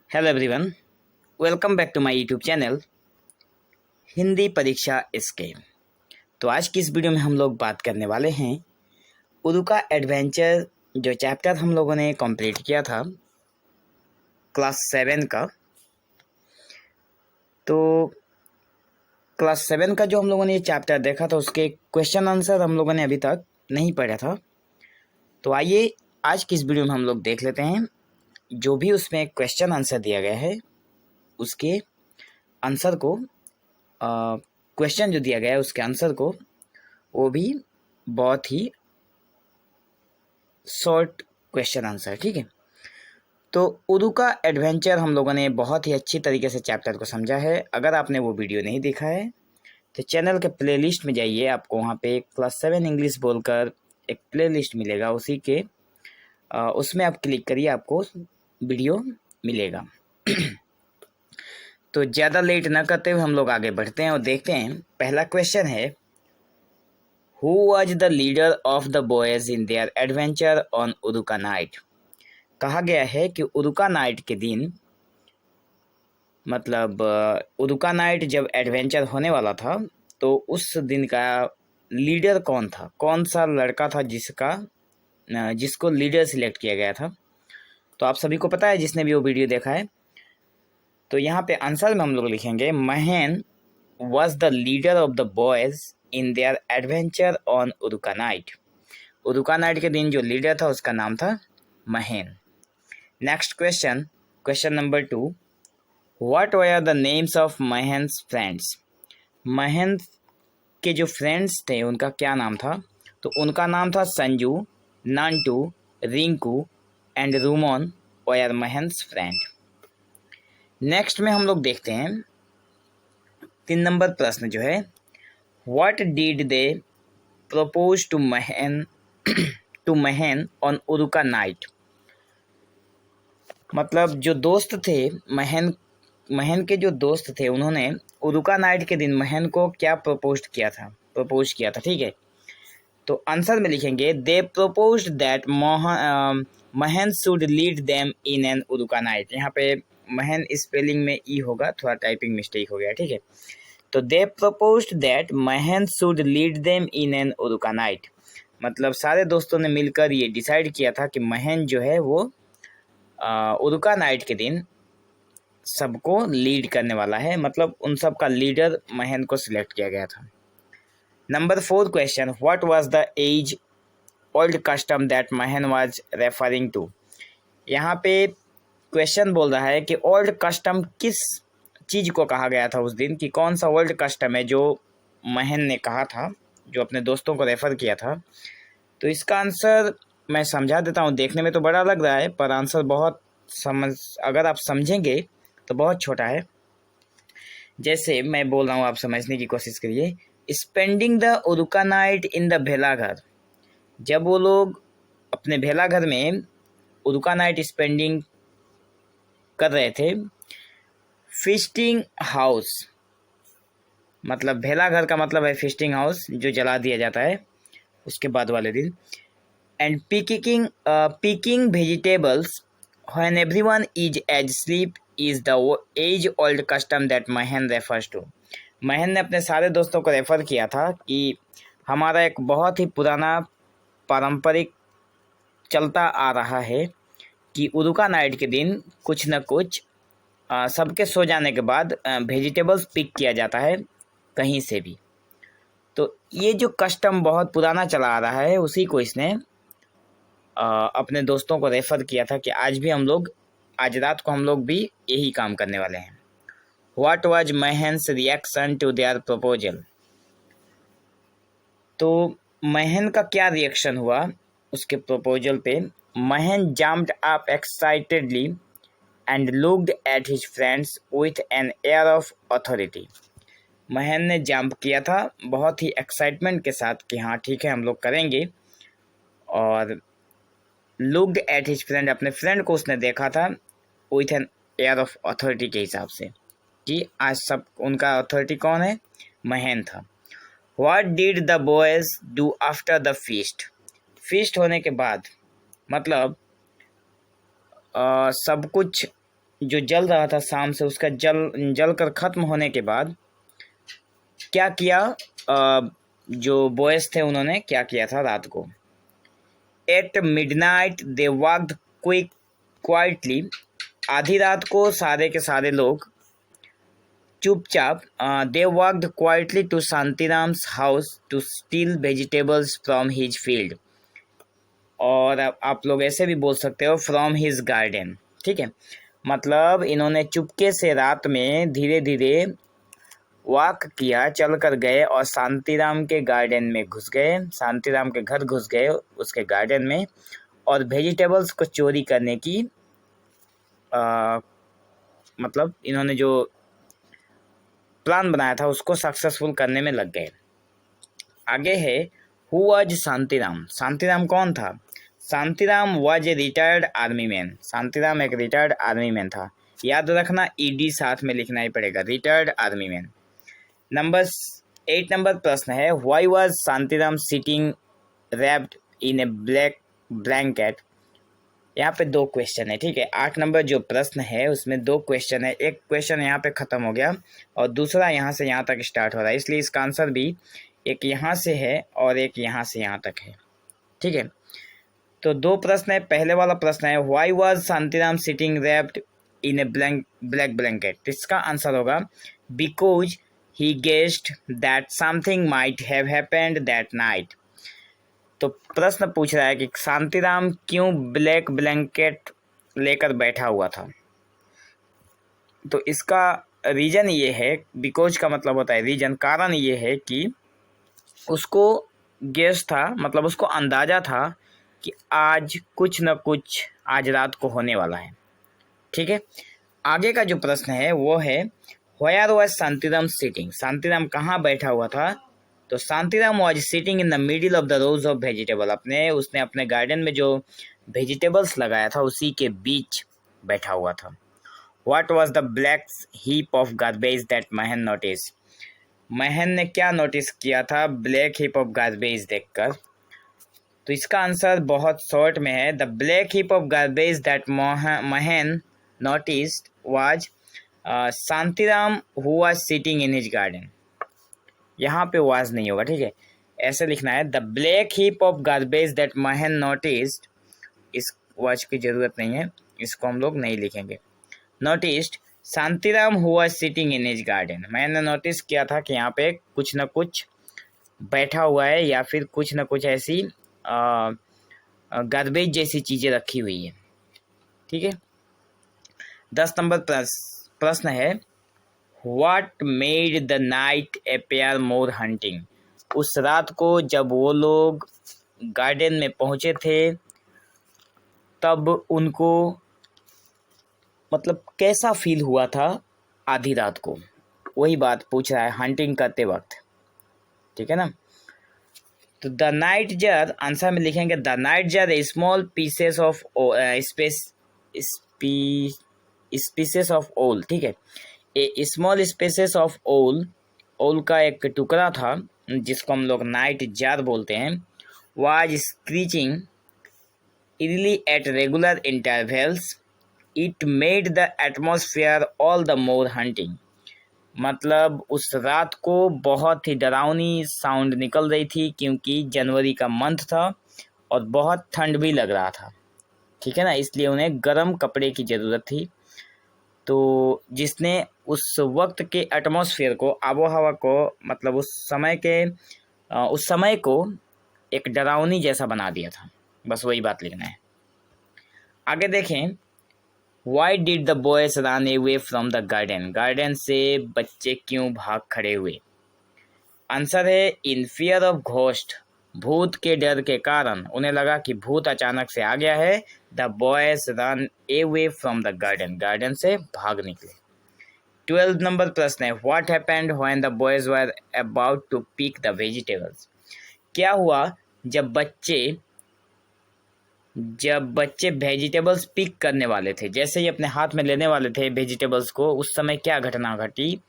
Hello everyone, welcome back to my YouTube channel Hindi परीक्षा इसके। तो आज की इस वीडियो में हम लोग बात करने वाले हैं उर्दू का एडवेंचर, जो चैप्टर हम लोगों ने कंप्लीट किया था क्लास 7 का। तो क्लास 7 का जो हम लोगों ने ये चैप्टर देखा था, उसके क्वेश्चन आंसर हम लोगों ने अभी तक नहीं पढ़ा था। तो आइए आज की इस वीडियो में हम लोग देख लेते हैं जो भी उसमें क्वेश्चन आंसर दिया गया है, उसके आंसर को, क्वेश्चन जो दिया गया है उसके आंसर को, वो भी बहुत ही शॉर्ट क्वेश्चन आंसर। ठीक है, तो उर्दू का एडवेंचर हम लोगों ने बहुत ही अच्छी तरीके से चैप्टर को समझा है। अगर आपने वो वीडियो नहीं देखा है तो चैनल के प्लेलिस्ट में जाइए, आपको वहाँ पे क्लास 7 इंग्लिश बोलकर एक प्लेलिस्ट मिलेगा, उसी के उसमें आप क्लिक करिए, आपको वीडियो मिलेगा। तो ज़्यादा लेट ना करते हुए हम लोग आगे बढ़ते हैं और देखते हैं। पहला क्वेश्चन है, who was the leader of the boys in their adventure on Uruka night. कहा गया है कि उरुका नाइट के दिन, मतलब उरुका नाइट जब एडवेंचर होने वाला था, तो उस दिन का लीडर कौन था, कौन सा लड़का था जिसको लीडर सिलेक्ट किया गया था। तो आप सभी को पता है, जिसने भी वो वीडियो देखा है। तो यहाँ पे आंसर में हम लोग लिखेंगे, Mahan was the leader of the boys in their adventure on Uruka night. Uruka night के दिन जो लीडर था उसका नाम था Mahan. Next question, question number 2, what were the names of Mahan's friends. Mahan के जो फ्रेंड्स थे उनका क्या नाम था। तो उनका नाम था Sanju, Nantu, Rinku and Ruman were Mahan's friend. Next में हम लोग देखते हैं 3 नंबर प्रश्न जो है, what did they propose to Mahan on Uruka night. मतलब जो दोस्त थे, महन के जो दोस्त थे, उन्होंने उरुका नाइट के दिन महन को क्या प्रपोज किया था। ठीक है, तो आंसर में लिखेंगे, दे प्रपोज दैट महन should lead them in an Uruka night. यहाँ पे महन स्पेलिंग में ई होगा, थोड़ा टाइपिंग मिस्टेक हो गया। ठीक है, तो दे प्रपोज्ड दैट महन should lead them in an Uruka night. मतलब सारे दोस्तों ने मिलकर ये डिसाइड किया था कि महन जो है वो उरुका नाइट के दिन सबको लीड करने वाला है, मतलब उन सब का लीडर महन को सिलेक्ट किया गया था। Number 4 question, what was the age old custom that Mahan was referring to. यहाँ पे क्वेश्चन बोल रहा है कि ओल्ड कस्टम किस चीज़ को कहा गया था उस दिन, कि कौन सा ओल्ड कस्टम है जो महन ने कहा था, जो अपने दोस्तों को रेफ़र किया था। तो इसका आंसर मैं समझा देता हूँ। देखने में तो बड़ा लग रहा है, पर आंसर बहुत अगर आप समझेंगे तो बहुत छोटा है। जैसे मैं बोल रहा हूँ, आप समझने की कोशिश करिए। Spending the Uruka night in the भेलाघर। जब वो लोग अपने भेलाघर में उरुका नाइट स्पेंडिंग कर रहे थे। फिस्टिंग हाउस, मतलब भेलाघर का मतलब है फिस्टिंग हाउस, जो जला दिया जाता है उसके बाद वाले दिन। And picking vegetables when everyone is asleep is the age old custom that Mahan refers to. Mahan ने अपने सारे दोस्तों को रेफर किया था कि हमारा एक बहुत ही पुराना पारंपरिक चलता आ रहा है कि उरुका नाइट के दिन कुछ न कुछ सबके सो जाने के बाद वेजिटेबल्स पिक किया जाता है कहीं से भी। तो ये जो कस्टम बहुत पुराना चला आ रहा है, उसी को इसने अपने दोस्तों को रेफ़र किया था कि आज रात को हम लोग भी यही काम करने वाले हैं। What was Mahan's reaction to their proposal. तो महन का क्या रिएक्शन हुआ उसके प्रपोजल पे। महन jumped up excitedly and looked at his friends with an air of authority। महन ने जंप किया था बहुत ही एक्साइटमेंट के साथ कि हाँ ठीक है हम लोग करेंगे, और looked at his friend, अपने फ्रेंड को उसने देखा था with an air of authority के हिसाब से कि आज सब उनका अथॉरिटी कौन है, महन था। What did the boys do after the feast। Feast होने के बाद, मतलब सब कुछ जो जल रहा था शाम से, उसका जल कर ख़त्म होने के बाद क्या किया, जो बॉयज़ थे उन्होंने क्या किया था रात को। At midnight they walked quietly, आधी रात को सारे के सारे लोग चुपचाप they walked quietly to Shantiram's house to steal vegetables from his field, और आप लोग ऐसे भी बोल सकते हो फ्रॉम हिज गार्डन। ठीक है, मतलब इन्होंने चुपके से रात में धीरे धीरे वॉक किया, चल कर गए और शांतिराम के गार्डन में घुस गए, शांतिराम के घर घुस गए, उसके गार्डन में, और वेजिटेबल्स को चोरी करने की मतलब इन्होंने जो प्लान बनाया था उसको सक्सेसफुल करने में लग गए। आगे है हु वाज शांतिराम। शांतिराम कौन था? Shantiram was a retired army man. Shantiram एक रिटायर्ड आर्मी मैन था। याद रखना, ईडी साथ में लिखना ही पड़ेगा, retired army man. Number 8 number प्रश्न है why was Shantiram sitting wrapped in A black blanket. यहाँ पे 2 क्वेश्चन है। ठीक है, 8 नंबर जो प्रश्न है उसमें 2 क्वेश्चन है। एक क्वेश्चन यहाँ पे ख़त्म हो गया और दूसरा यहाँ से यहाँ तक स्टार्ट हो रहा है, इसलिए इसका आंसर भी एक यहाँ से है और एक यहाँ से यहाँ तक है। ठीक है, तो 2 प्रश्न है। पहले वाला प्रश्न है why was Shantiram sitting wrapped in A black blanket. इसका आंसर होगा because he guessed that something might have happened that night. तो प्रश्न पूछ रहा है कि शांतिराम क्यों ब्लैक ब्लैंकेट लेकर बैठा हुआ था। तो इसका रीज़न ये है, बिकॉज का मतलब होता है रीज़न, कारण ये है कि उसको गेस था, मतलब उसको अंदाज़ा था कि आज कुछ न कुछ आज रात को होने वाला है। ठीक है, आगे का जो प्रश्न है वो है where was Shantiram sitting. Shantiram कहाँ बैठा हुआ था? तो Shantiram was sitting in the middle of the rose of vegetable. उसने अपने गार्डन में जो वेजिटेबल्स लगाया था उसी के बीच बैठा हुआ था। What was the black heap of garbage that महन नोटिस। महन ने क्या नोटिस किया था ब्लैक हीप ऑफ गार्बेज देखकर? तो इसका आंसर बहुत शॉर्ट में है, the black heap of garbage that Mahan noticed was Shantiram who was sitting in his garden. यहाँ पे वाज नहीं होगा। ठीक है, ऐसे लिखना है, the black heap of garbage that Mahan noticed. इस वाज की जरूरत नहीं है, इसको हम लोग नहीं लिखेंगे। Noticed Shantiram who was sitting in his garden. मैंने नोटिस किया था कि यहाँ पे कुछ न कुछ बैठा हुआ है या फिर कुछ न कुछ ऐसी गार्बेज जैसी चीज़ें रखी हुई है। ठीक है, 10 नंबर प्रश्न है what made the night appear more hunting. उस रात को जब वो लोग गार्डन में पहुंचे थे तब उनको मतलब कैसा फील हुआ था आधी रात को, वही बात पूछ रहा है हंटिंग करते वक्त। ठीक है ना, तो द नाइट जार आंसर में लिखेंगे the nightjar a small pieces of species of owl. ठीक है, ए स्मॉल स्पेसेस ऑफ ओल, ओल का एक टुकड़ा था जिसको हम लोग नाइट जार बोलते हैं, was screeching early at regular intervals, it made the atmosphere all the more hunting. मतलब उस रात को बहुत ही डरावनी साउंड निकल रही थी क्योंकि जनवरी का मंथ था और बहुत ठंड भी लग रहा था। ठीक है ना, इसलिए उन्हें गर्म कपड़े की ज़रूरत थी, तो जिसने उस वक्त के एटमॉस्फेयर को, आबो हवा को, मतलब उस समय को एक डरावनी जैसा बना दिया था। बस वही बात लिखना है। आगे देखें, why did the boys run away from the garden. Garden से बच्चे क्यों भाग खड़े हुए? आंसर है इन फियर ऑफ घोस्ट। भूत के डर के कारण, उन्हें लगा कि भूत अचानक से आ गया है। The boys run away from the garden, garden से भाग निकले। 12 नंबर प्रश्न है what happened when the boys were about to pick the vegetables. क्या हुआ जब बच्चे वेजिटेबल्स पिक करने वाले थे, जैसे ही अपने हाथ में लेने वाले थे वेजिटेबल्स को, उस समय क्या घटना घटी?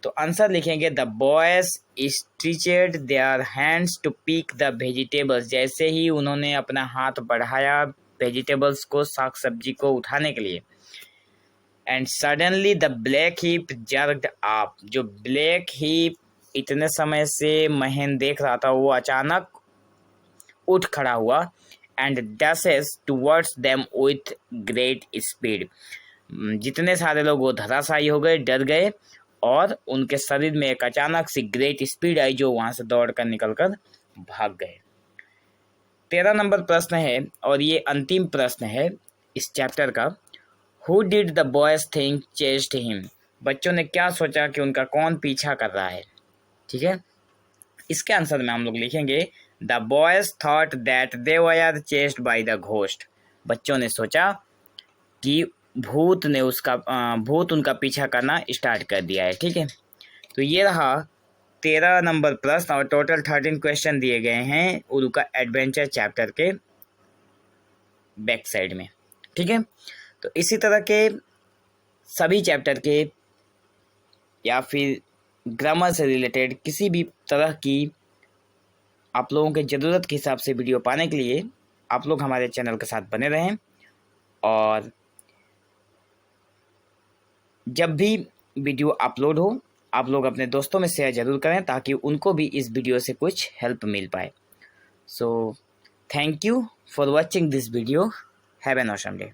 तो आंसर लिखेंगे the boys stretched their hands to pick the vegetables. जैसे ही उन्होंने अपना हाथ बढ़ाया वेजिटेबल्स को, साग सब्जी को उठाने के लिए, and suddenly the black heap jerked up. जो ब्लैक हीप इतने समय से महन देख रहा था वो अचानक उठ खड़ा हुआ। And dashes towards them with great speed. जितने सारे लोग वो धराशायी हो गए, डर गए और उनके शरीर में एक अचानक सी ग्रेट स्पीड आई जो वहां से दौड़कर निकलकर भाग गए। 13 नंबर प्रश्न है और ये अंतिम प्रश्न है इस चैप्टर का। Who did the boys think chased him. बच्चों ने क्या सोचा कि उनका कौन पीछा कर रहा है। ठीक है, इसके आंसर में हम लोग लिखेंगे the boys thought that they were chased by the ghost. बच्चों ने सोचा कि भूत उनका पीछा करना स्टार्ट कर दिया है। ठीक है, तो ये रहा 13 नंबर प्रश्न और टोटल 13 क्वेश्चन दिए गए हैं उरुका एडवेंचर चैप्टर के बैक साइड में। ठीक है, तो इसी तरह के सभी चैप्टर के या फिर ग्रामर से रिलेटेड किसी भी तरह की आप लोगों के ज़रूरत के हिसाब से वीडियो पाने के लिए आप लोग हमारे चैनल के साथ बने रहें और जब भी वीडियो अपलोड हो आप लोग अपने दोस्तों में शेयर ज़रूर करें ताकि उनको भी इस वीडियो से कुछ हेल्प मिल पाए। So thank you for watching this video. Have an awesome day.